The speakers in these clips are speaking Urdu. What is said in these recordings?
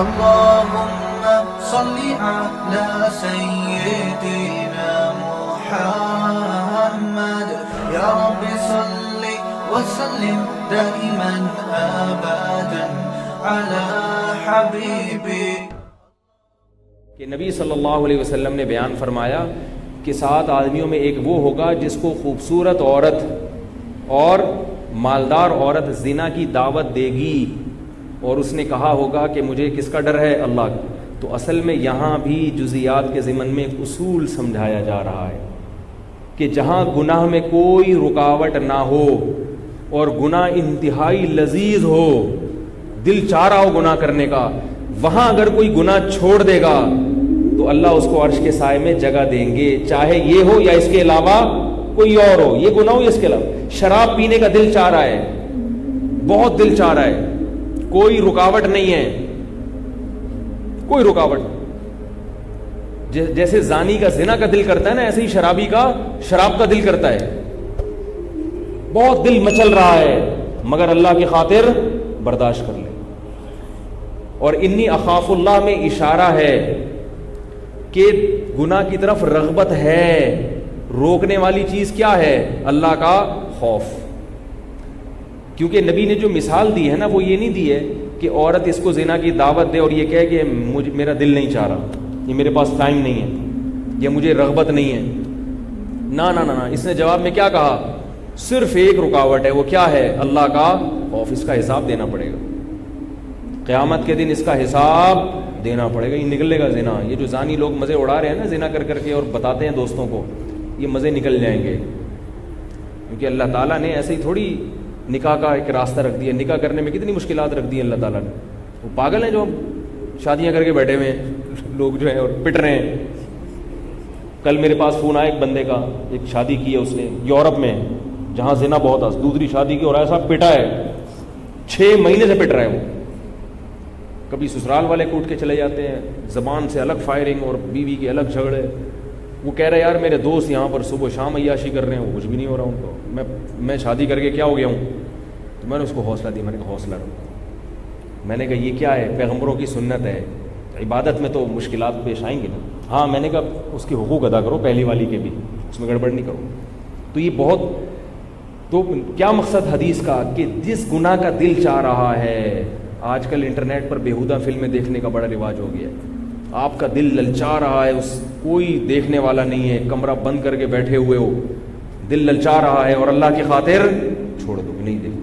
اللهم صل على سيدنا محمد يا رب صل وسلم دائما ابدا على حبيبي. کہ نبی صلی اللہ علیہ وسلم نے بیان فرمایا کہ 7 آدمیوں میں ایک وہ ہوگا جس کو خوبصورت عورت اور مالدار عورت زنا کی دعوت دے گی اور اس نے کہا ہوگا کہ مجھے کس کا ڈر ہے؟ اللہ کا. تو اصل میں یہاں بھی جزیات کے ضمن میں ایک اصول سمجھایا جا رہا ہے کہ جہاں گناہ میں کوئی رکاوٹ نہ ہو اور گناہ انتہائی لذیذ ہو، دل چاہ رہا ہو گناہ کرنے کا، وہاں اگر کوئی گناہ چھوڑ دے گا تو اللہ اس کو عرش کے سائے میں جگہ دیں گے، چاہے یہ ہو یا اس کے علاوہ کوئی اور ہو، یہ گناہ ہو یا اس کے علاوہ. شراب پینے کا دل چاہ رہا ہے، بہت دل چاہ رہا ہے، کوئی رکاوٹ نہیں ہے، کوئی رکاوٹ. جیسے زانی کا زنا کا دل کرتا ہے نا، ایسے ہی شرابی کا شراب کا دل کرتا ہے. بہت دل مچل رہا ہے مگر اللہ کی خاطر برداشت کر لے. اور انی اخاف اللہ میں اشارہ ہے کہ گناہ کی طرف رغبت ہے، روکنے والی چیز کیا ہے؟ اللہ کا خوف. کیونکہ نبی نے جو مثال دی ہے نا، وہ یہ نہیں دی ہے کہ عورت اس کو زنا کی دعوت دے اور یہ کہے کہ میرا دل نہیں چاہ رہا، یہ میرے پاس ٹائم نہیں ہے، یہ مجھے رغبت نہیں ہے. نہ نہ نہ، اس نے جواب میں کیا کہا؟ صرف ایک رکاوٹ ہے، وہ کیا ہے؟ اللہ کا خوف. اس کا حساب دینا پڑے گا قیامت کے دن، اس کا حساب دینا پڑے گا. یہ نکلے گا زنا. یہ جو زانی لوگ مزے اڑا رہے ہیں نا زنا کر کر کے اور بتاتے ہیں دوستوں کو، یہ مزے نکل جائیں گے. کیونکہ اللہ تعالیٰ نے ایسے ہی تھوڑی نکاح کا ایک راستہ رکھ دیا. نکاح کرنے میں کتنی مشکلات رکھ دی اللہ تعالیٰ نے. وہ پاگل ہیں جو شادیاں کر کے بیٹھے ہوئے ہیں لوگ جو ہیں اور پٹ رہے ہیں. کل میرے پاس فون آیا ایک بندے کا، ایک شادی کی ہے اس نے یورپ میں جہاں زنا بہت ہے، دوسری شادی کی اور ایسا پٹا ہے، 6 مہینے سے پٹ رہا ہے. وہ کبھی سسرال والے کوٹ کے چلے جاتے ہیں، زبان سے الگ فائرنگ اور بیوی کے الگ جھگڑے. وہ کہہ رہے یار میرے دوست یہاں پر صبح شام عیاشی کر رہے ہیں، وہ کچھ بھی نہیں ہو رہا ان کو. میں شادی کر کے کیا ہو گیا ہوں؟ تو میں نے اس کو حوصلہ دیا، میں نے کہا حوصلہ رکھو. میں نے کہا یہ کیا ہے؟ پیغمبروں کی سنت ہے، عبادت میں تو مشکلات پیش آئیں گی نا. ہاں میں نے کہا اس کے حقوق ادا کرو، پہلی والی کے بھی، اس میں گڑبڑ نہیں کرو. تو یہ بہت، تو کیا مقصد حدیث کا کہ جس گناہ کا دل چاہ رہا ہے. آج کل انٹرنیٹ پر بیہودہ فلمیں دیکھنے کا بڑا رواج ہو گیا ہے. آپ کا دل للچا رہا ہے، کوئی دیکھنے والا نہیں ہے، کمرہ بند کر کے بیٹھے ہوئے ہو، دل للچا رہا ہے اور اللہ کی خاطر چھوڑ دو نہیں دیکھ،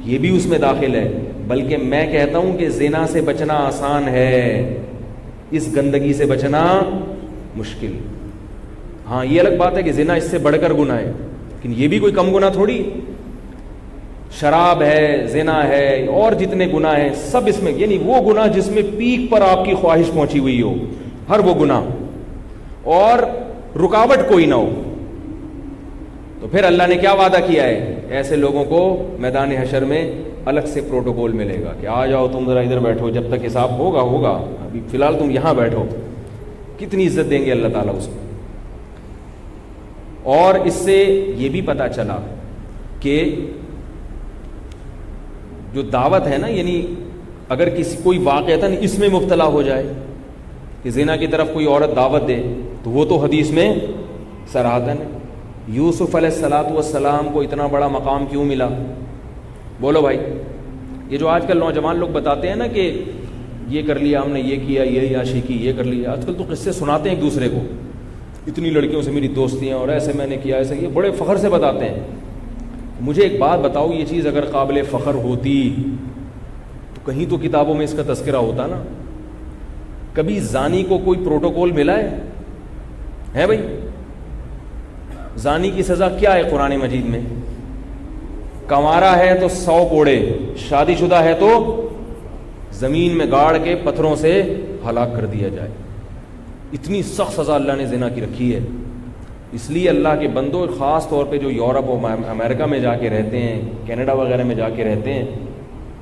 یہ بھی اس میں داخل ہے. بلکہ میں کہتا ہوں کہ زنا سے بچنا آسان ہے، اس گندگی سے بچنا مشکل. ہاں یہ الگ بات ہے کہ زنا اس سے بڑھ کر گناہ ہے، لیکن یہ بھی کوئی کم گناہ تھوڑی. شراب ہے، زنا ہے، اور جتنے گناہ ہیں سب اس میں، یعنی وہ گناہ جس میں پیک پر آپ کی خواہش پہنچی ہوئی ہو، ہر وہ گناہ، اور رکاوٹ کوئی نہ ہو. تو پھر اللہ نے کیا وعدہ کیا ہے؟ ایسے لوگوں کو میدان حشر میں الگ سے پروٹوکول ملے گا کہ آ جاؤ تم ذرا ادھر بیٹھو، جب تک حساب ہوگا، ابھی فی الحال تم یہاں بیٹھو. کتنی عزت دیں گے اللہ تعالیٰ اس کو. اور اس سے یہ بھی پتہ چلا کہ جو دعوت ہے نا، یعنی اگر کوئی واقعتاً اس میں مبتلا ہو جائے کہ زنا کی طرف کوئی عورت دعوت دے، تو وہ تو حدیث میں صراحتاً یوسف علیہ السلام کو اتنا بڑا مقام کیوں ملا؟ بولو بھائی. یہ جو آج کل نوجوان لوگ بتاتے ہیں نا کہ یہ کر لیا ہم نے، یہ کیا، یہ عیاشی کی، یہ کر لیا. آج کل تو قصے سناتے ہیں ایک دوسرے کو، اتنی لڑکیوں سے میری دوستیاں اور ایسے میں نے کیا، ایسے، یہ بڑے فخر سے بتاتے ہیں. مجھے ایک بات بتاؤ، یہ چیز اگر قابل فخر ہوتی تو کہیں تو کتابوں میں اس کا تذکرہ ہوتا نا. کبھی زانی کو کوئی پروٹوکول ملا ہے بھائی؟ زانی کی سزا کیا ہے قرآن مجید میں؟ کنوارا ہے تو 100 کوڑے، شادی شدہ ہے تو زمین میں گاڑ کے پتھروں سے ہلاک کر دیا جائے. اتنی سخت سزا اللہ نے زنا کی رکھی ہے. اس لیے اللہ کے بندوں، خاص طور پہ جو یورپ اور امریکہ میں جا کے رہتے ہیں، کینیڈا وغیرہ میں جا کے رہتے ہیں،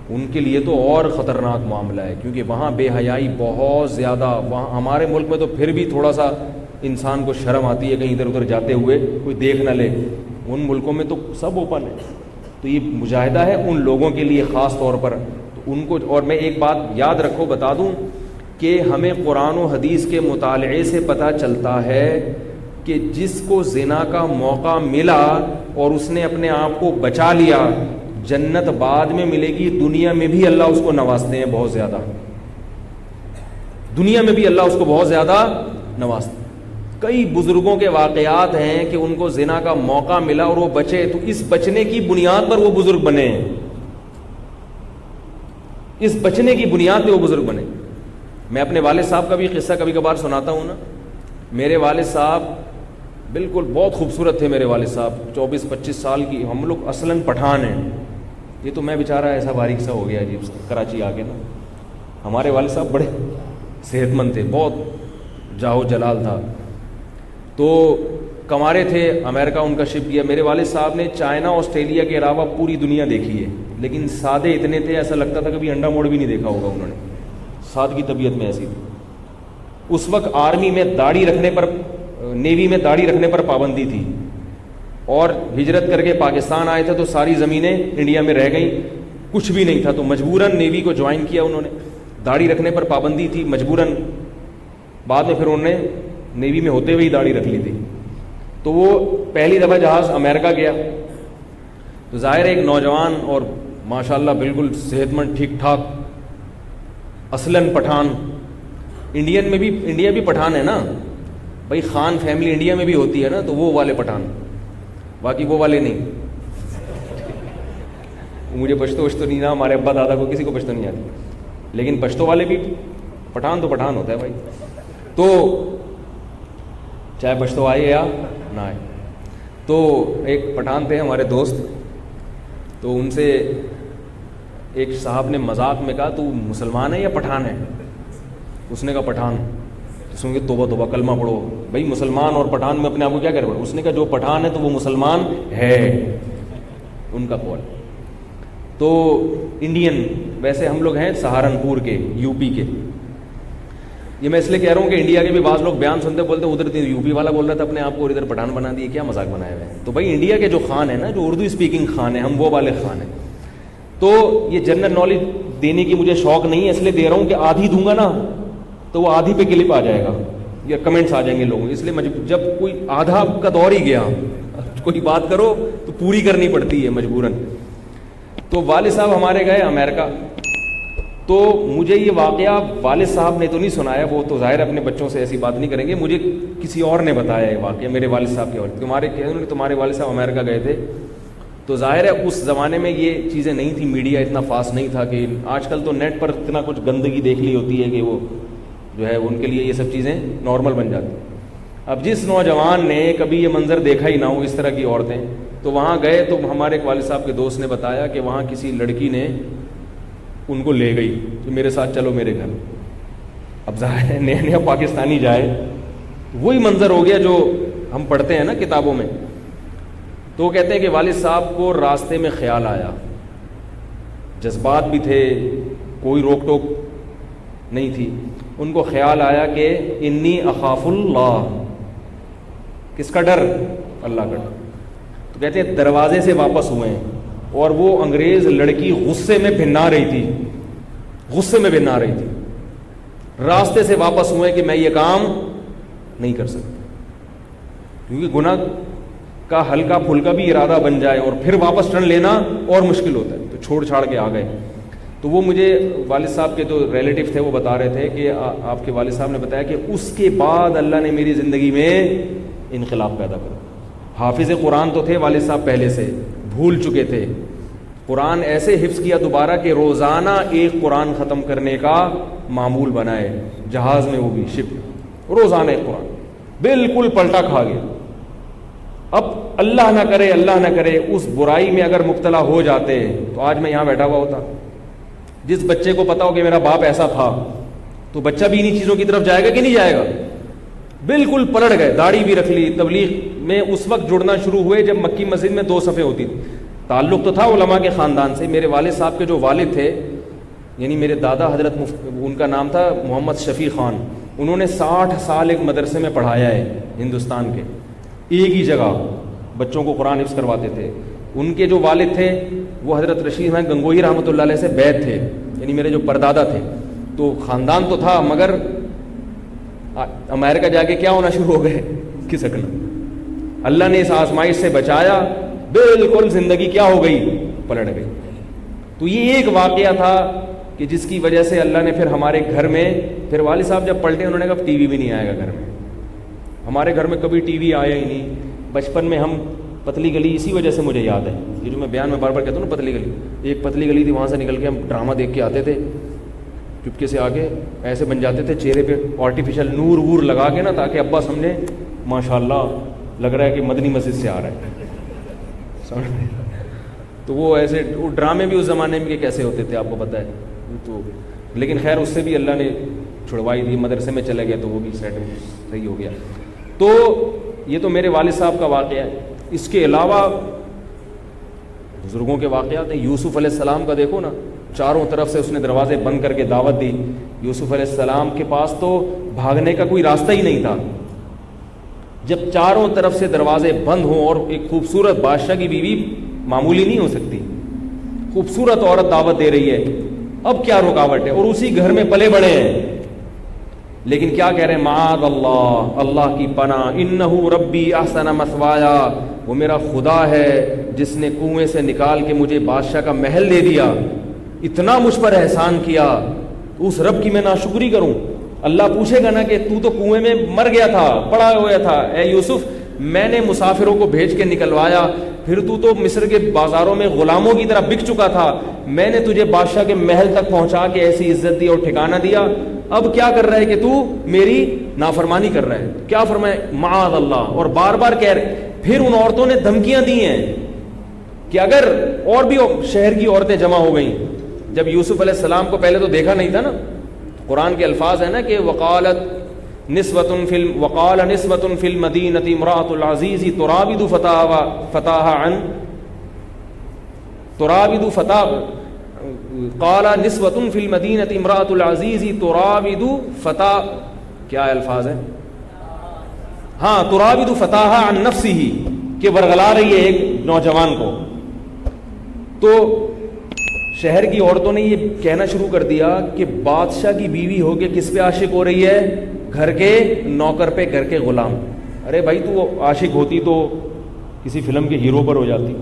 ان کے لیے تو اور خطرناک معاملہ ہے، کیونکہ وہاں بے حیائی بہت زیادہ. وہاں ہمارے ملک میں تو پھر بھی تھوڑا سا انسان کو شرم آتی ہے کہیں ادھر ادھر جاتے ہوئے کوئی دیکھ نہ لے. ان ملکوں میں تو سب اوپن ہے. تو یہ مجاہدہ ہے ان لوگوں کے لیے خاص طور پر. تو ان کو. اور میں ایک بات یاد رکھو بتا دوں کہ ہمیں قرآن و حدیث کے مطالعے سے پتہ چلتا ہے کہ جس کو زنا کا موقع ملا اور اس نے اپنے آپ کو بچا لیا, جنت بعد میں ملے گی, دنیا میں بھی اللہ اس کو نوازتے ہیں بہت زیادہ, دنیا میں بھی اللہ اس کو بہت زیادہ نوازتے ہیں. کئی بزرگوں کے واقعات ہیں کہ ان کو زنا کا موقع ملا اور وہ بچے, تو اس بچنے کی بنیاد پر وہ بزرگ بنے ہیں, اس بچنے کی بنیاد پہ وہ بزرگ بنے. میں اپنے والد صاحب کا بھی قصہ کبھی کبھار سناتا ہوں نا. میرے والد صاحب بالکل بہت خوبصورت تھے, میرے والد صاحب 24-25 سال کی, ہم لوگ اصلاً پٹھان ہیں. یہ تو میں بیچارہ ایسا باریک سا ہو گیا عجیب سا کراچی آ کے نا. ہمارے والد صاحب بڑے صحت مند تھے, بہت جاہو جلال تھا, تو کمارے تھے, امریکہ ان کا شپ کیا. میرے والد صاحب نے چائنا آسٹریلیا کے علاوہ پوری دنیا دیکھی ہے, لیکن سادے اتنے تھے ایسا لگتا تھا کبھی انڈا موڑ بھی نہیں دیکھا ہوگا انہوں نے, سادگی طبیعت میں ایسی تھی. اس وقت آرمی میں داڑھی رکھنے پر, نیوی میں داڑھی رکھنے پر پابندی تھی, اور ہجرت کر کے پاکستان آئے تھے تو ساری زمینیں انڈیا میں رہ گئیں, کچھ بھی نہیں تھا, تو مجبوراً نیوی کو جوائن کیا انہوں نے. داڑھی رکھنے پر پابندی تھی مجبوراً, بعد میں پھر انہوں نے نیوی میں ہوتے ہوئے ہی داڑھی رکھ لی تھی. تو وہ پہلی دفعہ جہاز امریکہ گیا, تو ظاہر ہے ایک نوجوان اور ماشاءاللہ بالکل صحت مند ٹھیک ٹھاک, اصلاً پٹھان, انڈین میں بھی, انڈیا بھی پٹھان ہے نا بھائی, خان فیملی انڈیا میں بھی ہوتی ہے نا, تو وہ والے پٹھان, باقی وہ والے نہیں. مجھے پشتو وشتو نہیں نا, ہمارے ابا دادا کو کسی کو پشتو نہیں آتی, لیکن پشتو والے بھی پٹھان تو پٹھان ہوتا ہے بھائی. تو چاہے پشتو آئے یا نہ آئے. تو ایک پٹھان تھے ہمارے دوست, تو ان سے ایک صاحب نے مذاق میں کہا تو مسلمان ہے یا پٹھان ہے؟ اس نے کہا پٹھان. سن کے توبہ توبہ کلمہ پڑھو بھائی, مسلمان اور پٹھان میں اپنے آپ کو کیا کرے. اس نے کہا جو پٹھان ہے تو وہ مسلمان ہے, ان کا قول. تو انڈین ویسے ہم لوگ ہیں سہارنپور کے, یو پی کے. یہ میں اس لیے کہہ رہا ہوں کہ انڈیا کے بھی بعض لوگ بیان سنتے بولتے ادھر یو پی والا بول رہا تھا اپنے آپ کو اور ادھر پٹھان بنا دیے, کیا مذاق بنایا ہوئے ہیں. تو بھائی انڈیا کے جو خان ہیں نا, جو اردو اسپیکنگ خان ہیں, ہم وہ والے خان ہیں. تو یہ جنرل نالج دینے کی مجھے شوق نہیں ہے, اس لیے دے رہا ہوں کہ آدھی دوں گا نا تو وہ آدھی پہ کلپ آ جائے گا یا کمنٹس آ جائیں گے لوگوں, اس لیے جب کوئی آدھا کا دور ہی گیا, کوئی بات کرو تو پوری کرنی پڑتی ہے مجبوراً. تو والد صاحب ہمارے گئے امریکہ, تو مجھے یہ واقعہ والد صاحب نے تو نہیں سنایا, وہ تو ظاہر اپنے بچوں سے ایسی بات نہیں کریں گے, مجھے کسی اور نے بتایا یہ واقعہ, میرے والد صاحب کے والد. تمہارے والد صاحب امریکہ گئے تھے, تو ظاہر ہے اس زمانے میں یہ چیزیں نہیں تھی, میڈیا اتنا فاسٹ نہیں تھا کہ آج کل تو نیٹ پر اتنا کچھ گندگی دیکھ لی ہوتی ہے کہ وہ جو ہے ان کے لیے یہ سب چیزیں نارمل بن جاتی. اب جس نوجوان نے کبھی یہ منظر دیکھا ہی نہ ہو, اس طرح کی عورتیں, تو وہاں گئے تو ہمارے ایک والد صاحب کے دوست نے بتایا کہ وہاں کسی لڑکی نے ان کو لے گئی کہ میرے ساتھ چلو میرے گھر. اب ظاہر ہے نیا نیا پاکستانی جائے, وہی منظر ہو گیا جو ہم پڑھتے ہیں نا کتابوں میں. تو وہ کہتے ہیں کہ والد صاحب کو راستے میں خیال آیا, جذبات بھی تھے, کوئی روک ٹوک نہیں تھی, ان کو خیال آیا کہ انی اخاف اللہ, کس کا ڈر؟ اللہ کا ڈر. تو کہتے ہیں دروازے سے واپس ہوئے ہیں اور وہ انگریز لڑکی غصے میں بھنا رہی تھی, غصے میں بھنا رہی تھی. راستے سے واپس ہوئے کہ میں یہ کام نہیں کر سکتا, کیونکہ گناہ کا ہلکا پھلکا بھی ارادہ بن جائے اور پھر واپس ٹرن لینا اور مشکل ہوتا ہے, تو چھوڑ چھاڑ کے آ گئے. تو وہ مجھے والد صاحب کے جو ریلیٹیو تھے وہ بتا رہے تھے کہ آپ کے والد صاحب نے بتایا کہ اس کے بعد اللہ نے میری زندگی میں انقلاب پیدا کرا. حافظ قرآن تو تھے والد صاحب پہلے سے, بھول چکے تھے, قرآن ایسے حفظ کیا دوبارہ کہ روزانہ ایک قرآن ختم کرنے کا معمول بنائے, جہاز میں وہ بھی شپ, روزانہ ایک قرآن, بالکل پلٹا کھا گیا. اب اللہ نہ کرے, اللہ نہ کرے اس برائی میں اگر مبتلا ہو جاتے تو آج میں یہاں بیٹھا ہوا ہوتا. جس بچے کو پتا ہو کہ میرا باپ ایسا تھا تو بچہ بھی انہی چیزوں کی طرف جائے گا کہ نہیں جائے گا. بالکل پلٹ گئے, داڑھی بھی رکھ لی. تبلیغ میں اس وقت جڑنا شروع ہوئے جب مکی مسجد میں 2 صفیں ہوتی تھی. تعلق تو تھا علماء کے خاندان سے. میرے والد صاحب کے جو والد تھے, یعنی میرے دادا حضرت ان کا نام تھا محمد شفیع خان, انہوں نے 60 سال ایک مدرسے میں پڑھایا ہے ہندوستان کے, ایک ہی جگہ بچوں کو قرآن حفظ کرواتے تھے. ان کے جو والد تھے وہ حضرت رشید احمد گنگوئی رحمۃ اللہ علیہ سے بیعت تھے, یعنی میرے جو پردادا تھے تو خاندان تو تھا مگر امریکہ جا کے کیا ہونا شروع ہو گئے, کھسکنا. اللہ نے اس آزمائش سے بچایا, بالکل زندگی کیا ہو گئی, پلٹ گئی. تو یہ ایک واقعہ تھا کہ جس کی وجہ سے اللہ نے پھر ہمارے گھر میں, پھر والد صاحب جب پلٹے انہوں نے کہا ٹی وی بھی نہیں آئے گا گھر میں. ہمارے گھر میں کبھی ٹی وی آیا ہی نہیں. بچپن میں ہم پتلی گلی, اسی وجہ سے مجھے یاد ہے یہ جو میں بیان میں بار بار کہتا ہوں نا, پتلی گلی, ایک پتلی گلی تھی, وہاں سے نکل کے ہم ڈرامہ دیکھ کے آتے تھے, چپکے سے آگے ایسے بن جاتے تھے چہرے پہ آرٹیفیشل نور وور لگا کے نا, تاکہ ابا سمجھے ماشاء اللہ لگ رہا ہے کہ مدنی مسجد سے آ رہا ہے. تو وہ ایسے وہ ڈرامے بھی اس زمانے میں کیسے ہوتے تھے آپ کو پتہ ہے. تو لیکن خیر اس سے بھی اللہ نے چھڑوائی دی, مدرسے میں چلے گئے تو وہ بھی صحیح ہو گیا. تو یہ تو میرے والد صاحب کا واقعہ ہے. اس کے علاوہ بزرگوں کے واقعات ہیں. یوسف علیہ السلام کا دیکھو نا, چاروں طرف سے اس نے دروازے بند کر کے دعوت دی. یوسف علیہ السلام کے پاس تو بھاگنے کا کوئی راستہ ہی نہیں تھا. جب چاروں طرف سے دروازے بند ہوں اور ایک خوبصورت بادشاہ کی بیوی معمولی نہیں ہو سکتی, خوبصورت عورت دعوت دے رہی ہے, اب کیا رکاوٹ ہے, اور اسی گھر میں پلے بڑے ہیں. لیکن کیا کہہ رہے ہیں, معاذ اللہ, اللہ کی پناہ, انہو ربی احسن مثوایا, وہ میرا خدا ہے جس نے کنویں سے نکال کے مجھے بادشاہ کا محل دے دیا, اتنا مجھ پر احسان کیا, اس رب کی میں ناشکری کروں. اللہ پوچھے گا نا کہ تو کنویں میں مر گیا تھا, پڑا ہوا تھا, اے یوسف میں نے مسافروں کو بھیج کے نکلوایا, پھر تو مصر کے بازاروں میں غلاموں کی طرح بک چکا تھا, میں نے تجھے بادشاہ کے محل تک پہنچا کے ایسی عزت دی اور ٹھکانہ دیا, اب کیا کر رہا ہے کہ تو میری نافرمانی کر رہا ہے. کیا فرمائے, معاذ اللہ, اور بار بار کہہ رہے. پھر ان عورتوں نے دھمکیاں دی ہیں کہ اگر, اور بھی شہر کی عورتیں جمع ہو گئیں. جب یوسف علیہ السلام کو پہلے تو دیکھا نہیں تھا نا, قرآن کے الفاظ ہیں نا کہ وقال نسوۃ فی المدینۃ امرأۃ العزیز تراود فتاها عن تراود فتاہ قال نسوۃ فی المدینۃ امرأۃ العزیز تراود فتاہ, کیا الفاظ ہیں, ہاں تراود فتاها عن نفسه, کہ ورغلا رہی ہے ایک نوجوان کو. تو شہر کی عورتوں نے یہ کہنا شروع کر دیا کہ بادشاہ کی بیوی ہو کے کس پہ عاشق ہو رہی ہے, گھر کے نوکر پہ, گھر کے غلام. ارے بھائی تو عاشق ہوتی تو کسی فلم کے ہیرو پر ہو جاتی,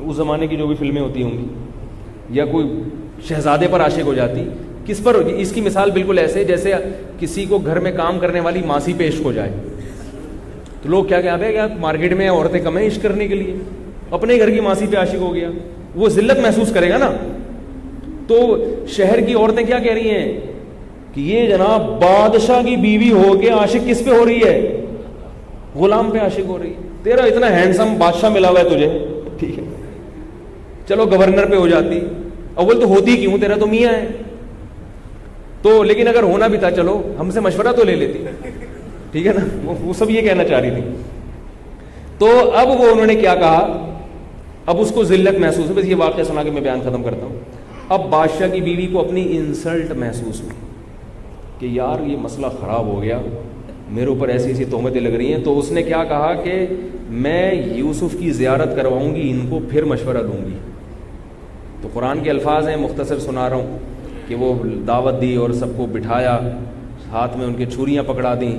اس زمانے کی جو بھی فلمیں ہوتی ہوں گی, یا کوئی شہزادے پر عاشق ہو جاتی. کس پر ہوگی؟ اس کی مثال بالکل ایسے جیسے کسی کو گھر میں کام کرنے والی ماسی پہ عشق ہو جائے, تو لوگ کیا کہتے ہیں کہ مارکیٹ میں عورتیں کم ہیں عشق کرنے کے لیے, اپنے گھر کی ماسی پہ عاشق ہو گیا, وہ ذلت محسوس کرے گا نا. تو شہر کی عورتیں کیا کہہ رہی ہیں کہ یہ جناب بادشاہ کی بیوی ہو کے عاشق کس پہ ہو رہی ہے, غلام پہ عاشق ہو رہی ہے. تیرا اتنا ہینڈسم بادشاہ ملا ہوا ہے تجھے, ٹھیک ہے چلو گورنر پہ ہو جاتی, اول تو ہوتی کیوں, تیرا تو میاں ہے. تو لیکن اگر ہونا بھی تھا چلو ہم سے مشورہ تو لے لیتی, ٹھیک ہے نا, وہ سب یہ کہنا چاہ رہی تھی. تو اب وہ انہوں نے کیا کہا, اب اس کو ذلت محسوس ہے. بس یہ واقعہ سنا کے میں بیان ختم کرتا ہوں. اب بادشاہ کی بیوی کو اپنی انسلٹ محسوس ہوئی کہ یار یہ مسئلہ خراب ہو گیا, میرے اوپر ایسی ایسی تہمتیں لگ رہی ہیں. تو اس نے کیا کہا کہ میں یوسف کی زیارت کرواؤں گی, ان کو پھر مشورہ دوں گی. تو قرآن کے الفاظ ہیں, مختصر سنا رہا ہوں, کہ وہ دعوت دی اور سب کو بٹھایا, ہاتھ میں ان کے چھریاں پکڑا دیں,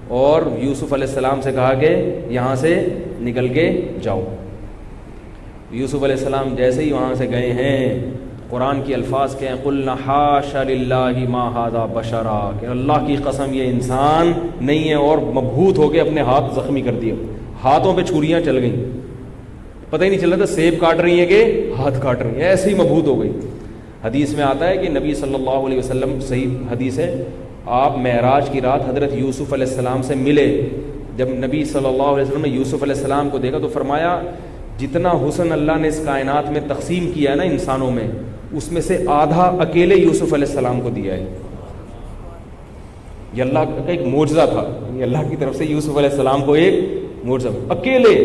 اور یوسف علیہ السلام سے کہا کہ یہاں سے نکل کے جاؤ. یوسف علیہ السلام جیسے ہی وہاں سے گئے ہیں, قرآن کی الفاظ کے ہیں قلنا حاشا للہ ما ھذا بشرا, کہ اللہ کی قسم یہ انسان نہیں ہے, اور مبہوت ہو کے اپنے ہاتھ زخمی کر دیے, ہاتھوں پہ چھریاں چل گئیں, پتہ ہی نہیں چل رہا تھا سیب کاٹ رہی ہیں کہ ہاتھ کاٹ رہی ہیں, ایسے ہی مبہوت ہو گئی. حدیث میں آتا ہے کہ نبی صلی اللہ علیہ وسلم, صحیح حدیث ہے, آپ معراج کی رات حضرت یوسف علیہ السلام سے ملے. جب نبی صلی اللہ علیہ وسلم نے یوسف علیہ السلام کو دیکھا تو فرمایا جتنا حسن اللہ نے اس کائنات میں تقسیم کیا ہے نا انسانوں میں, اس میں سے آدھا اکیلے یوسف علیہ السلام کو دیا ہے. یہ اللہ کا ایک معجزہ تھا, یہ اللہ کی طرف سے یوسف علیہ السلام کو ایک معجزہ, اکیلے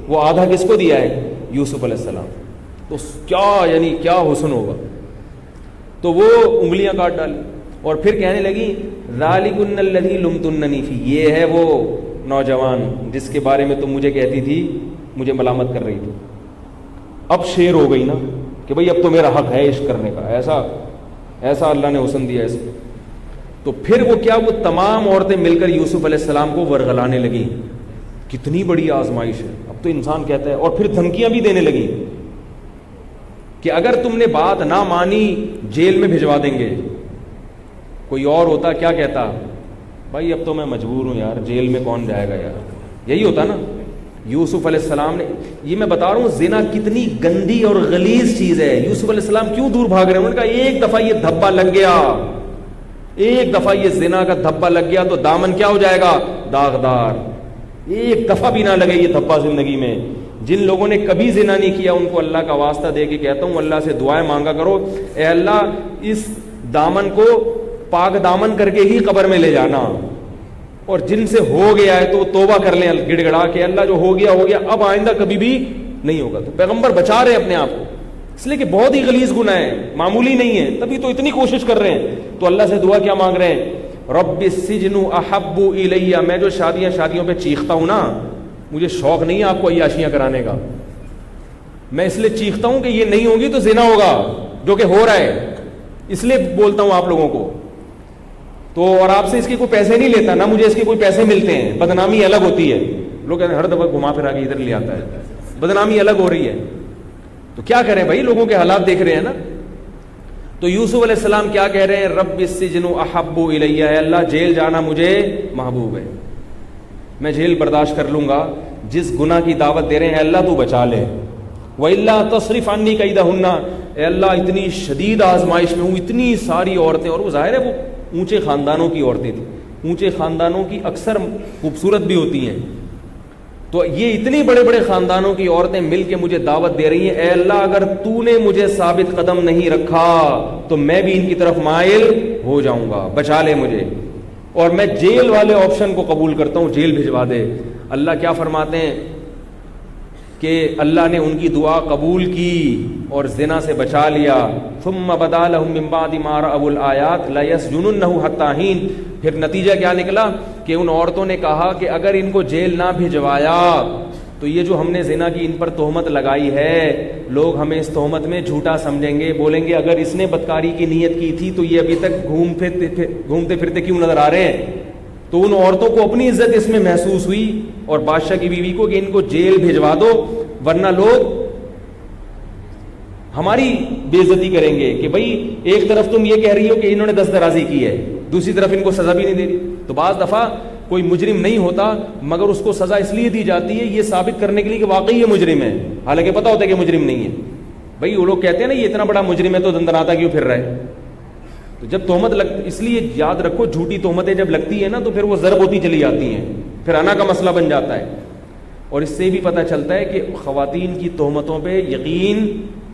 وہ آدھا کس کو دیا ہے, یوسف علیہ السلام. تو کیا یعنی کیا حسن ہوگا. تو وہ انگلیاں کاٹ ڈالی اور پھر کہنے لگی ذالکن الذی لمتننی فی, یہ ہے وہ نوجوان جس کے بارے میں تم مجھے کہتی تھی, مجھے ملامت کر رہی تھی. اب شیر ہو گئی نا کہ بھئی اب تو میرا حق ہے عشق کرنے کا. ایسا ایسا اللہ نے حسن دیا اس کو. تو پھر وہ کیا, وہ تمام عورتیں مل کر یوسف علیہ السلام کو ورغلانے لگیں. کتنی بڑی آزمائش ہے. اب تو انسان کہتا ہے, اور پھر دھمکیاں بھی دینے لگی کہ اگر تم نے بات نہ مانی جیل میں بھجوا دیں گے. کوئی اور ہوتا کیا کہتا, بھائی اب تو میں مجبور ہوں یار, جیل میں کون جائے گا یار. یہی ہوتا نا. یوسف علیہ السلام نے, یہ میں بتا رہا ہوں زنا کتنی گندی اور غلیظ چیز ہے. یوسف علیہ السلام کیوں دور بھاگ رہے ہیں؟ انہوں نے کہا ایک دفعہ یہ دھبا لگ گیا, ایک دفعہ یہ زنا کا دھبا لگ گیا تو دامن کیا ہو جائے گا, داغدار. ایک دفعہ بھی نہ لگے یہ دھبا زندگی میں. جن لوگوں نے کبھی زنا نہیں کیا ان کو اللہ کا واسطہ دے کے کہتا ہوں, اللہ سے دعائیں مانگا کرو, اے اللہ اس دامن کو پاک دامن کر کے ہی قبر میں لے جانا. اور جن سے ہو گیا ہے تو وہ توبہ کر لیں گڑ گڑا کے, اللہ جو ہو گیا ہو گیا, اب آئندہ کبھی بھی نہیں ہوگا. تو پیغمبر بچا رہے اپنے آپ کو, اس لیے کہ بہت ہی غلیظ گناہ ہے, معمولی نہیں ہے, تبھی تو اتنی کوشش کر رہے ہیں. تو اللہ سے دعا کیا مانگ رہے ہیں, رب السجن احب الیہ, میں جو شادیوں پہ چیختا ہوں نا, مجھے شوق نہیں ہے آپ کو عیاشیاں کرانے کا, میں اس لیے چیختا ہوں کہ یہ نہیں ہوگی تو زنا ہوگا, جو کہ ہو رہا ہے, اس لیے بولتا ہوں آپ لوگوں کو. تو اور آپ سے اس کے کوئی پیسے نہیں لیتا نہ مجھے اس کے کوئی پیسے ملتے ہیں, بدنامی الگ ہوتی ہے. لوگ کہتے ہیں ہر دفعہ گھما پھرا کے ادھر لے آتا ہے, بدنامی الگ ہو رہی ہے. تو کیا کریں بھائی, لوگوں کے حالات دیکھ رہے ہیں نا. تو یوسف علیہ السلام کیا کہہ رہے ہیں, رب السجن احب الیہ, ہے اللہ جیل جانا مجھے محبوب ہے, میں جیل برداشت کر لوں گا. جس گناہ کی دعوت دے رہے ہیں اللہ تو بچا لے. وَإِلَّا تَصْرِفْ عَنِّي كَيْدَهُنَّ, اے اللہ اتنی شدید آزمائش میں ہوں, اتنی ساری عورتیں, اور وہ ظاہر ہے وہ اونچے خاندانوں کی عورتیں تھیں, اونچے خاندانوں کی اکثر خوبصورت بھی ہوتی ہیں. تو یہ اتنی بڑے بڑے خاندانوں کی عورتیں مل کے مجھے دعوت دے رہی ہیں, اے اللہ اگر تو نے مجھے ثابت قدم نہیں رکھا تو میں بھی ان کی طرف مائل ہو جاؤں گا, بچا لے مجھے. اور میں جیل والے آپشن کو قبول کرتا ہوں, جیل بھجوا دے. اللہ کیا فرماتے ہیں کہ اللہ نے ان کی دعا قبول کی اور زنا سے بچا لیا. ثم بدا لهم من بعد ما رأوا الآیات لیسجننه حتی حین. پھر نتیجہ کیا نکلا کہ ان عورتوں نے کہا کہ اگر ان کو جیل نہ بھجوایا تو یہ جو ہم نے زنا کی ان پر تہمت لگائی ہے, لوگ ہمیں اس تہمت میں جھوٹا سمجھیں گے, بولیں گے اگر اس نے بدکاری کی نیت کی تھی تو یہ ابھی تک گھومتے پھرتے کیوں نظر آ رہے ہیں. تو ان عورتوں کو اپنی عزت اس میں محسوس ہوئی اور بادشاہ کی بیوی کو کہ ان کو جیل بھجوا دو ورنہ لوگ ہماری بے عزتی کریں گے کہ بھئی ایک طرف تم یہ کہہ رہی ہو کہ انہوں نے دست درازی کی ہے, دوسری طرف ان کو سزا بھی نہیں دے رہی. تو بعض دفعہ کوئی مجرم نہیں ہوتا مگر اس کو سزا اس لیے دی جاتی ہے یہ ثابت کرنے کے لیے کہ واقعی یہ مجرم ہے, حالانکہ پتہ ہوتا ہے کہ مجرم نہیں ہے. بھئی وہ لوگ کہتے ہیں نا یہ اتنا بڑا مجرم ہے تو دندناتا کیوں پھر رہا ہے. تو جب تہمت اس لیے یاد رکھو, جھوٹی تہمتیں جب لگتی ہیں نا تو پھر وہ ضرب ہوتی چلی جاتی ہیں, پھر انا کا مسئلہ بن جاتا ہے. اور اس سے بھی پتہ چلتا ہے کہ خواتین کی تہمتوں پہ یقین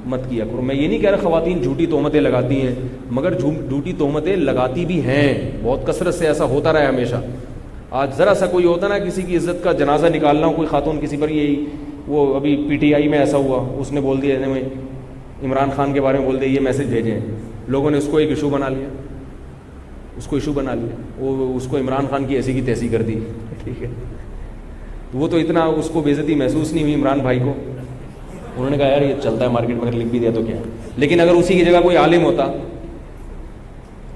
مت کیا کرو. میں یہ نہیں کہہ رہا خواتین جھوٹی تہمتیں لگاتی ہیں, مگر جھوٹی تہمتیں لگاتی بھی ہیں, بہت کثرت سے ایسا ہوتا رہا ہے ہمیشہ. آج ذرا سا کوئی ہوتا نا کسی کی عزت کا جنازہ نکالنا ہو, کوئی خاتون کسی پر, یہی وہ ابھی پی ٹی آئی میں ایسا ہوا, اس نے بول دیا میں عمران خان کے بارے میں بول دیا یہ میسج بھیجیں, لوگوں نے اس کو ایک ایشو بنا لیا, وہ اس کو عمران خان کی ایسی کی تیسی کر دی. ٹھیک ہے, وہ تو اتنا اس کو بے عزتی محسوس نہیں ہوئی عمران بھائی کو, انہوں نے کہا یار یہ چلتا ہے مارکیٹ میں, اگر لکھ بھی دیا تو کیا. لیکن اگر اسی کی جگہ کوئی عالم ہوتا,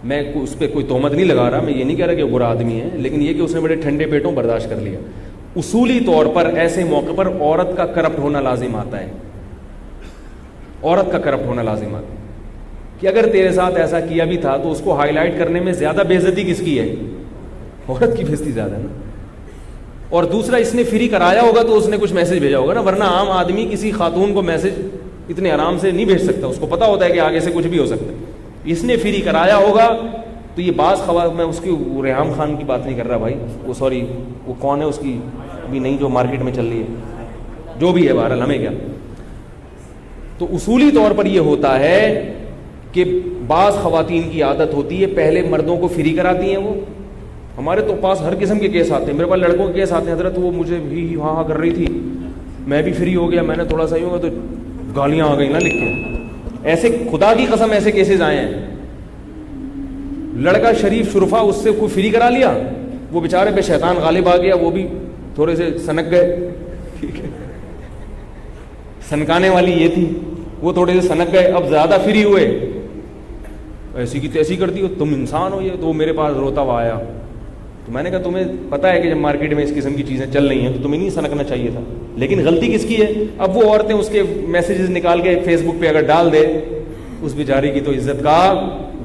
میں اس پہ کوئی تہمت نہیں لگا رہا, میں یہ نہیں کہہ رہا کہ وہ برا آدمی ہے, لیکن یہ کہ اس نے بڑے ٹھنڈے پیٹوں برداشت کر لیا. اصولی طور پر ایسے موقع پر عورت کا کرپٹ ہونا لازم آتا ہے, عورت کا کرپٹ ہونا لازم آتا ہے کہ اگر تیرے ساتھ ایسا کیا بھی تھا تو اس کو ہائی لائٹ کرنے میں زیادہ بے عزتی کس کی ہے, عورت کی بے عزتی زیادہ ہے نا. اور دوسرا اس نے فری کرایا ہوگا تو اس نے کچھ میسج بھیجا ہوگا نا, ورنہ عام آدمی کسی خاتون کو میسج اتنے آرام سے نہیں بھیج سکتا, اس کو پتا ہوتا ہے کہ آگے سے کچھ بھی ہو سکتا ہے. اس نے فری کرایا ہوگا تو یہ بعض میں اس کی ریحام خان کی بات نہیں کر رہا بھائی, وہ سوری وہ کون ہے اس کی ابھی نئی جو مارکیٹ میں چل رہی ہے, جو بھی ہے بہرحال ہمیں کیا. تو اصولی طور پر یہ ہوتا ہے کہ بعض خواتین کی عادت ہوتی ہے پہلے مردوں کو فری کراتی ہیں. وہ ہمارے تو پاس ہر قسم کے کیس آتے ہیں, میرے پاس لڑکوں کے کیس آتے ہیں, حضرت وہ مجھے بھی ہاں کر رہی تھی, میں بھی فری ہو گیا, میں نے تھوڑا سا ہی ہوگا تو گالیاں آ گئی نا لکھ کے. ایسے خدا کی قسم ایسے کیسز آئے ہیں. لڑکا شریف شرفا, اس سے کوئی فری کرا لیا, وہ بیچارے پہ شیطان غالب آ گیا, وہ بھی تھوڑے سے سنک گئے. ٹھیک ہے, سنکانے والی یہ تھی, وہ تھوڑے سے سنک گئے, اب زیادہ فری ہوئے ایسی کی تیسی کرتی ہو, تم انسان ہو. یہ تو میرے پاس روتا ہوا آیا, تو میں نے کہا تمہیں پتہ ہے کہ جب مارکیٹ میں اس قسم کی چیزیں چل رہی ہیں تو تمہیں نہیں سنکنا چاہیے تھا, لیکن غلطی کس کی ہے؟ اب وہ عورتیں اس کے میسیجز نکال کے فیس بک پہ اگر ڈال دے, اس بیچاری کی تو عزت کا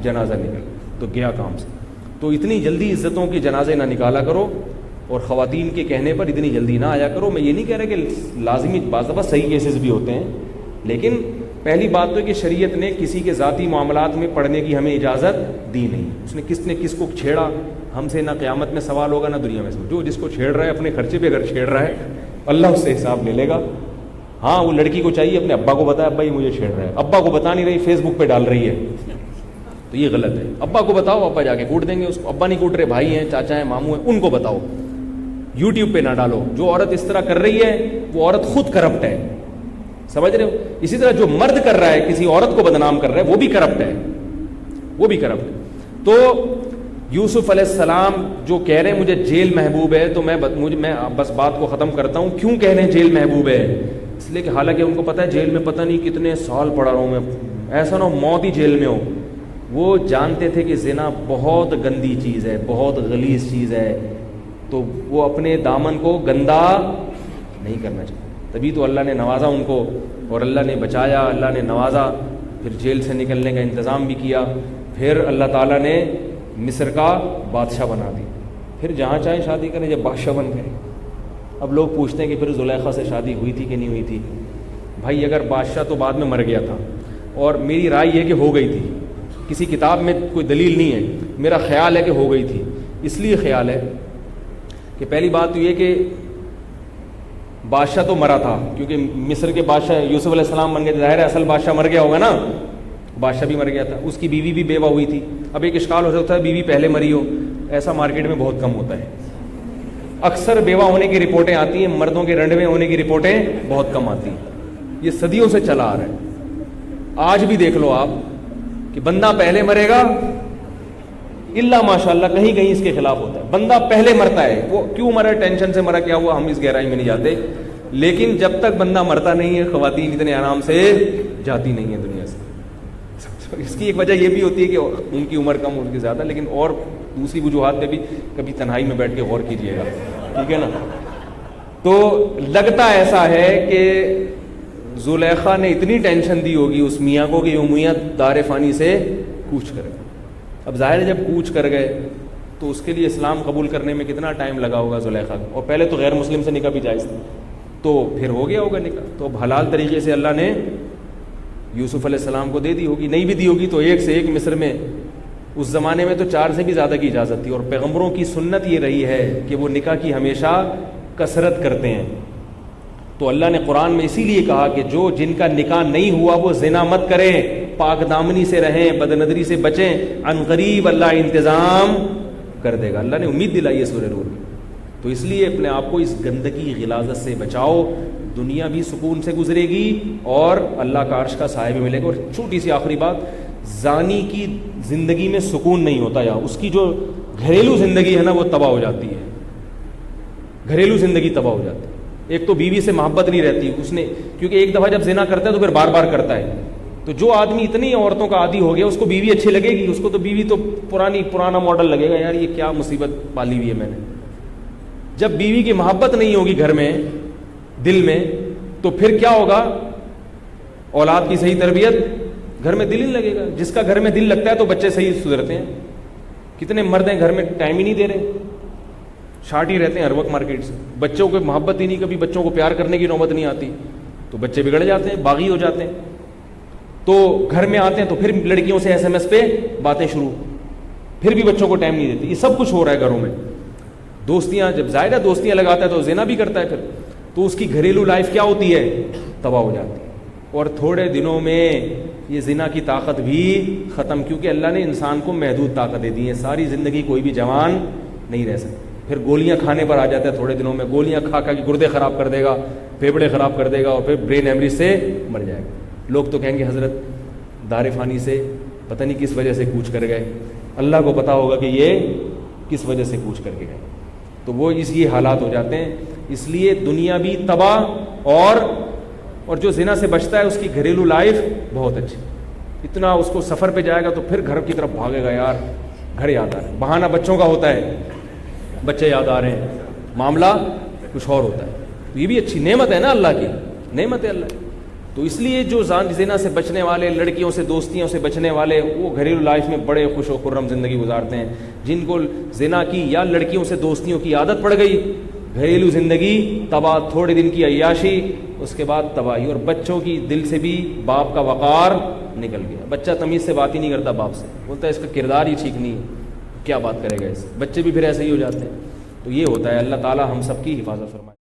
جنازہ نکل تو گیا کام سے. تو اتنی جلدی عزتوں کے جنازے نہ نکالا کرو, اور خواتین کے کہنے پر اتنی جلدی نہ آیا کرو. میں یہ نہیں کہہ رہا کہ لازمی, بعض دفعہ صحیح کیسز بھی ہوتے ہیں, لیکن پہلی بات تو ہے کہ شریعت نے کسی کے ذاتی معاملات میں پڑھنے کی ہمیں اجازت دی نہیں. اس نے کس کو چھیڑا, ہم سے نہ قیامت میں سوال ہوگا نہ دنیا میں. جو جس کو چھیڑ رہا ہے اپنے خرچے پہ اگر چھیڑ رہا ہے, اللہ اس سے حساب لے لے گا. ہاں وہ لڑکی کو چاہیے اپنے ابا کو بتائے, ابا یہ مجھے چھیڑ رہا ہے. ابا کو بتا نہیں رہی, فیس بک پہ ڈال رہی ہے, تو یہ غلط ہے. ابا کو بتاؤ, ابا جا کے کوٹ دیں گے اس کو. ابا نہیں کوٹ رہے, بھائی ہیں, چاچا ہیں, ماموں ہیں, ان کو بتاؤ. یوٹیوب پہ نہ ڈالو. جو عورت اس طرح کر رہی ہے وہ عورت خود کرپٹ ہے, سمجھ رہے ہو؟ اسی طرح جو مرد کر رہا ہے, کسی عورت کو بدنام کر رہا ہے, وہ بھی کرپٹ ہے, وہ بھی کرپٹ ہے. تو یوسف علیہ السلام جو کہہ رہے ہیں مجھے جیل محبوب ہے, تو میں بس بات کو ختم کرتا ہوں. کیوں کہہ رہے ہیں جیل محبوب ہے؟ اس لیے کہ حالانکہ ان کو پتہ ہے جیل میں پتہ نہیں کتنے سال پڑا رہا ہوں میں, ایسا نہ ہو موت ہی جیل میں ہو. وہ جانتے تھے کہ زنا بہت گندی چیز ہے, بہت غلیظ چیز ہے, تو وہ اپنے دامن کو گندا نہیں کرنا چاہتے. تبھی تو اللہ نے نوازا ان کو, اور اللہ نے بچایا, اللہ نے نوازا, پھر جیل سے نکلنے کا انتظام بھی کیا. پھر اللہ تعالیٰ نے مصر کا بادشاہ بنا دی. پھر جہاں چاہے شادی کریں, جب بادشاہ بن گئے. اب لوگ پوچھتے ہیں کہ پھر زلیخا سے شادی ہوئی تھی کہ نہیں ہوئی تھی. بھائی اگر بادشاہ تو بعد میں مر گیا تھا, اور میری رائے یہ کہ ہو گئی تھی, کسی کتاب میں کوئی دلیل نہیں ہے, میرا خیال ہے کہ ہو گئی تھی. اس لیے خیال ہے کہ پہلی بات تو یہ کہ بادشاہ تو مرا تھا, کیونکہ مصر کے بادشاہ یوسف علیہ السلام بن گئے تھے, ظاہر ہے اصل بادشاہ مر گیا ہوگا نا, بادشاہ بھی مر گیا تھا. اس کی بیوی بھی بیوہ ہوئی تھی. اب ایک اشکال ہو سکتا ہے بیوی پہلے مری ہو, ایسا مارکیٹ میں بہت کم ہوتا ہے. اکثر بیوہ ہونے کی رپورٹیں آتی ہیں, مردوں کے رنڈوے ہونے کی رپورٹیں بہت کم آتی ہیں. یہ صدیوں سے چلا آ رہا ہے. آج بھی دیکھ لو آپ کہ بندہ پہلے مرے گا, اللہ ماشاء اللہ کہیں کہیں اس کے خلاف ہوتا ہے, بندہ پہلے مرتا ہے. وہ کیوں مرا, ٹینشن سے مرا, کیا ہوا, ہم اس گہرائی میں نہیں جاتے. لیکن جب تک بندہ مرتا نہیں ہے, خواتین اتنے آرام سے جاتی نہیں ہیں دنیا سے. اس کی ایک وجہ یہ بھی ہوتی ہے کہ ان کی عمر کم, ان کی زیادہ, لیکن اور دوسری وجوہات پہ بھی کبھی تنہائی میں بیٹھ کے غور کیجیے گا, ٹھیک ہے نا. تو لگتا ایسا ہے کہ زلیخا نے اتنی ٹینشن دی ہوگی اس میاں کو کہ وہ میاں دار فانی سے کوچ کر گئے. اب ظاہر ہے جب کوچ کر گئے تو اس کے لیے اسلام قبول کرنے میں کتنا ٹائم لگا ہوگا زلیخا کو, اور پہلے تو غیر مسلم سے نکاح بھی جائز تھا, تو پھر ہو گیا ہوگا نکاح. تو اب حلال طریقے سے اللہ نے یوسف علیہ السلام کو دے دی ہوگی, نہیں بھی دی ہوگی تو ایک سے ایک. مصر میں اس زمانے میں تو 4 سے بھی زیادہ کی اجازت تھی, اور پیغمبروں کی سنت یہ رہی ہے کہ وہ نکاح کی ہمیشہ کثرت کرتے ہیں. تو اللہ نے قرآن میں اسی لیے کہا کہ جو جن کا نکاح نہیں ہوا وہ زنا مت کریں, پاک دامنی سے رہیں, بد نظری سے بچیں, عن قریب اللہ انتظام کر دے گا. اللہ نے امید دلائی ہے سورہ نور میں. تو اس لیے اپنے آپ کو اس گندگی غلاظت سے بچاؤ, دنیا بھی سکون سے گزرے گی اور اللہ کا عرش کا سایہ بھی ملے گا. اور چھوٹی سی آخری بات, زانی کی زندگی میں سکون نہیں ہوتا, یا اس کی جو گھریلو زندگی ہے نا وہ تباہ ہو جاتی ہے. گھریلو زندگی تباہ ہو جاتی ہے. ایک تو بیوی سے محبت نہیں رہتی اس نے, کیونکہ ایک دفعہ جب زنا کرتا ہے تو پھر بار بار کرتا ہے. تو جو آدمی اتنی عورتوں کا عادی ہو گیا اس کو بیوی اچھی لگے گی, اس کو تو بیوی تو پرانا ماڈل لگے گا, یار یہ کیا مصیبت پالی ہوئی ہے میں نے. جب بیوی کی محبت نہیں ہوگی گھر میں, دل میں, تو پھر کیا ہوگا, اولاد کی صحیح تربیت, گھر میں دل ہی لگے گا. جس کا گھر میں دل لگتا ہے تو بچے صحیح سدھرتے ہیں. کتنے مرد ہیں گھر میں ٹائم ہی نہیں دے رہے, شارٹ ہی رہتے ہیں ہر وقت مارکیٹ سے. بچوں کو محبت ہی نہیں, کبھی بچوں کو پیار کرنے کی نوبت نہیں آتی, تو بچے بگڑ جاتے ہیں, باغی ہو جاتے ہیں. تو گھر میں آتے ہیں تو پھر لڑکیوں سے SMS پہ باتیں شروع, پھر بھی بچوں کو ٹائم نہیں دیتے. یہ سب کچھ ہو رہا ہے گھروں میں. دوستیاں, جب زائدہ دوستیاں لگاتا ہے تو زنا بھی کرتا ہے پھر, تو اس کی گھریلو لائف کیا ہوتی ہے, تباہ ہو جاتی ہے. اور تھوڑے دنوں میں یہ زنا کی طاقت بھی ختم, کیونکہ اللہ نے انسان کو محدود طاقت دے دی ہے. ساری زندگی کوئی بھی جوان نہیں رہ سکتا. پھر گولیاں کھانے پر آ جاتا ہے تھوڑے دنوں میں, گولیاں کھا کے گردے خراب کر دے گا, پھیپھڑے خراب کر دے گا, اور پھر برین ہیمریج سے مر جائے گا. لوگ تو کہیں گے حضرت دار فانی سے پتہ نہیں کس وجہ سے کوچ کر گئے, اللہ کو پتہ ہوگا کہ یہ کس وجہ سے کوچ کر کے گئے. تو وہ یہ حالات ہو جاتے ہیں. اس لیے دنیا بھی تباہ, اور جو زنا سے بچتا ہے اس کی گھریلو لائف بہت اچھی. اتنا اس کو سفر پہ جائے گا تو پھر گھر کی طرف بھاگے گا، یار گھر یاد آ رہا ہے. بہانہ بچوں کا ہوتا ہے، بچے یاد آ رہے ہیں، معاملہ کچھ اور ہوتا ہے. تو یہ بھی اچھی نعمت ہے نا، اللہ کی نعمت ہے اللہ کی. تو اس لیے جو زنا سے بچنے والے، لڑکیوں سے دوستیوں سے بچنے والے، وہ گھریلو لائف میں بڑے خوش و خرم زندگی گزارتے ہیں. جن کو زنا کی یا لڑکیوں سے دوستیوں کی عادت پڑ گئی، گھریلو زندگی تباہ، تھوڑے دن کی عیاشی، اس کے بعد تباہی. اور بچوں کی دل سے بھی باپ کا وقار نکل گیا. بچہ تمیز سے بات ہی نہیں کرتا باپ سے، بولتا ہے اس کا کردار ہی ٹھیک نہیں ہے، کیا بات کرے گا اس سے. بچے بھی پھر ایسے ہی ہو جاتے ہیں. تو یہ ہوتا ہے. اللہ تعالی ہم سب کی حفاظت فرمائے.